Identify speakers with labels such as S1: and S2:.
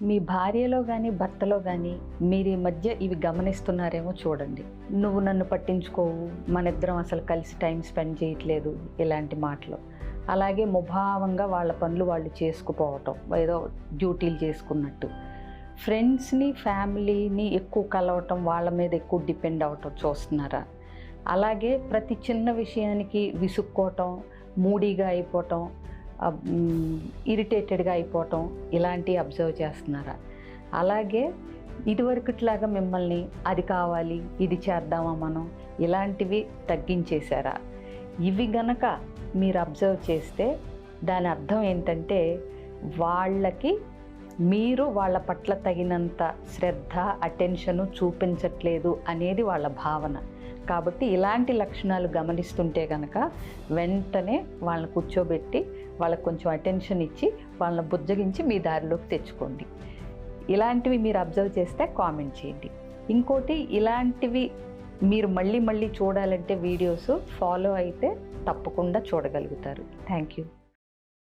S1: మీ భార్యలో గానీ, భర్తలో గానీ మీరు ఈ మధ్య ఇవి గమనిస్తున్నారేమో చూడండి. నువ్వు నన్ను పట్టించుకోవు, మనిద్దరం అసలు కలిసి టైం స్పెండ్ చేయట్లేదు, ఇలాంటి మాటలు. అలాగే ముభావంగా వాళ్ళ పనులు వాళ్ళు చేసుకుపోవటం, ఏదో డ్యూటీలు చేసుకున్నట్టు. ఫ్రెండ్స్ని, ఫ్యామిలీని ఎక్కువ కలవటం, వాళ్ళ మీద ఎక్కువ డిపెండ్ అవ్వటం చూస్తున్నారా? అలాగే ప్రతి చిన్న విషయానికి విసుక్కోవటం, మూడీగా అయిపోవటం, ఇరిటేటెడ్గా అయిపోవటం, ఇలాంటివి అబ్జర్వ్ చేస్తున్నారా? అలాగే ఇదివరకుట్లాగా మిమ్మల్ని అది కావాలి, ఇది చేద్దామా మనం, ఇలాంటివి తగ్గించేశారా? ఇవి గనక మీరు అబ్జర్వ్ చేస్తే దాని అర్థం ఏంటంటే వాళ్ళకి మీరు వాళ్ళ పట్ల తగినంత శ్రద్ధ, అటెన్షను చూపించట్లేదు అనేది వాళ్ళ భావన. కాబట్టి ఇలాంటి లక్షణాలు గమనిస్తుంటే కనుక వెంటనే వాళ్ళని కూర్చోబెట్టి వాళ్ళకు కొంచెం అటెన్షన్ ఇచ్చి వాళ్ళని బుజ్జగించి మీ దారిలోకి తెచ్చుకోండి. ఇలాంటివి మీరు అబ్జర్వ్ చేస్తే కామెంట్ చేయండి. ఇంకోటి, ఇలాంటివి మీరు మళ్ళీ మళ్ళీ చూడాలంటే వీడియోస్ ఫాలో అయితే తప్పకుండా చూడగలుగుతారు. Thank you.